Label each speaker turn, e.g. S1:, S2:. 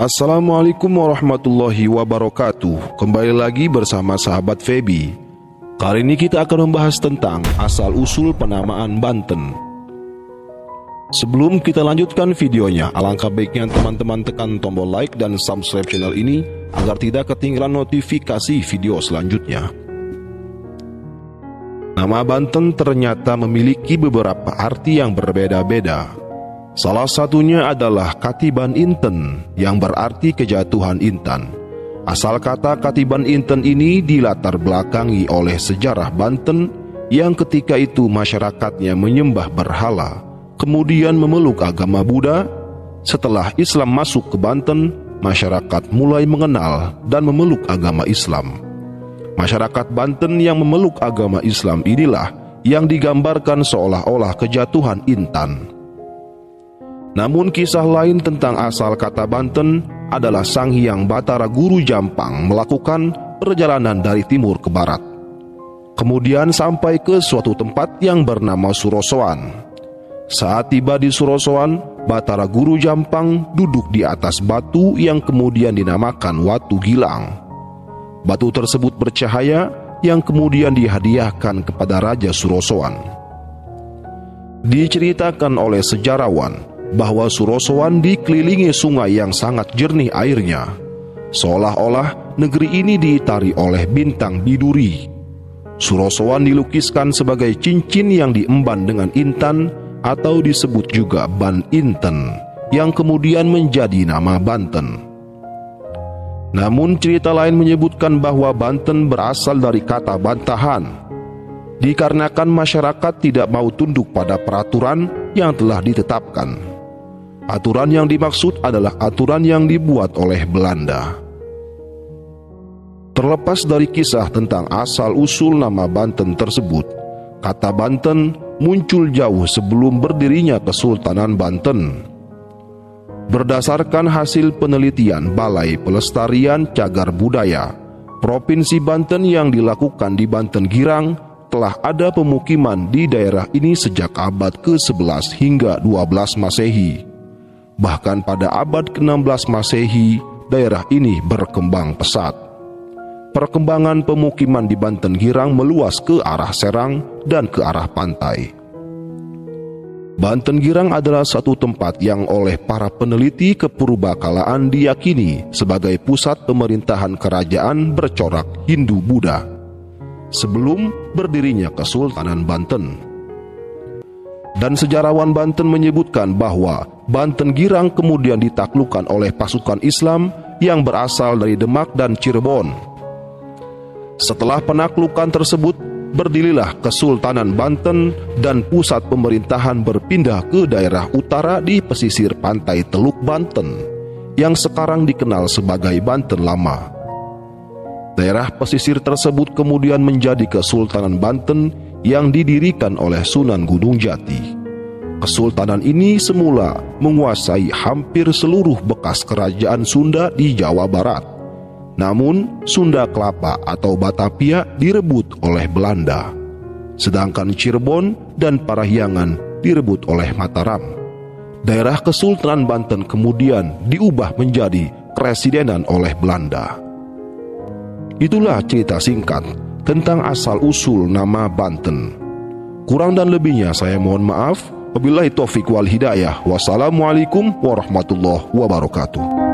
S1: Assalamualaikum warahmatullahi wabarakatuh. Kembali lagi bersama sahabat Febi. Kali ini kita akan membahas tentang asal-usul penamaan Banten. Sebelum kita lanjutkan videonya, alangkah baiknya teman-teman tekan tombol like dan subscribe channel ini agar tidak ketinggalan notifikasi video selanjutnya. Nama Banten ternyata memiliki beberapa arti yang berbeda-beda. Salah satunya adalah Katiban Inten yang berarti kejatuhan intan. Asal kata Katiban Inten ini dilatar belakangi oleh sejarah Banten yang ketika itu masyarakatnya menyembah berhala, kemudian memeluk agama Buddha. Setelah Islam masuk ke Banten, masyarakat mulai mengenal dan memeluk agama Islam. Masyarakat Banten yang memeluk agama Islam inilah yang digambarkan seolah-olah kejatuhan intan. Namun kisah lain tentang asal kata Banten adalah Sang Hyang Batara Guru Jampang melakukan perjalanan dari timur ke barat. Kemudian sampai ke suatu tempat yang bernama Surosoan. Saat tiba di Surosoan, Batara Guru Jampang duduk di atas batu yang kemudian dinamakan Watu Gilang. Batu tersebut bercahaya yang kemudian dihadiahkan kepada Raja Surosoan. Diceritakan oleh sejarawan bahwa Surosoan dikelilingi sungai yang sangat jernih airnya, seolah-olah negeri ini diitari oleh bintang biduri. Surosoan dilukiskan sebagai cincin yang diemban dengan intan atau disebut juga Ban Inten, yang kemudian menjadi nama Banten. Namun cerita lain menyebutkan bahwa Banten berasal dari kata bantahan, dikarenakan masyarakat tidak mau tunduk pada peraturan yang telah ditetapkan. Aturan yang dimaksud adalah aturan yang dibuat oleh Belanda. Terlepas dari kisah tentang asal-usul nama Banten tersebut, kata Banten muncul jauh sebelum berdirinya Kesultanan Banten. Berdasarkan hasil penelitian Balai Pelestarian Cagar Budaya Provinsi Banten yang dilakukan di Banten Girang, telah ada pemukiman di daerah ini sejak abad ke-11 hingga 12 Masehi. Bahkan pada abad ke-16 Masehi, daerah ini berkembang pesat. Perkembangan pemukiman di Banten Girang meluas ke arah Serang dan ke arah pantai. Banten Girang adalah satu tempat yang oleh para peneliti kepurbakalaan diyakini sebagai pusat pemerintahan kerajaan bercorak Hindu-Buddha sebelum berdirinya Kesultanan Banten. Dan sejarawan Banten menyebutkan bahwa Banten Girang kemudian ditaklukkan oleh pasukan Islam yang berasal dari Demak dan Cirebon. Setelah penaklukan tersebut, berdirilah Kesultanan Banten dan pusat pemerintahan berpindah ke daerah utara di pesisir pantai Teluk Banten, yang sekarang dikenal sebagai Banten Lama. Daerah pesisir tersebut kemudian menjadi Kesultanan Banten yang didirikan oleh Sunan Gunung Jati. Kesultanan ini semula menguasai hampir seluruh bekas kerajaan Sunda di Jawa Barat. Namun Sunda Kelapa atau Batavia direbut oleh Belanda, sedangkan Cirebon dan Parahyangan direbut oleh Mataram. Daerah Kesultanan Banten kemudian diubah menjadi keresidenan oleh Belanda. Itulah cerita singkat tentang asal-usul nama Banten. Kurang dan lebihnya saya mohon maaf. Wabillahi taufiq wal hidayah. Wassalamualaikum warahmatullahi wabarakatuh.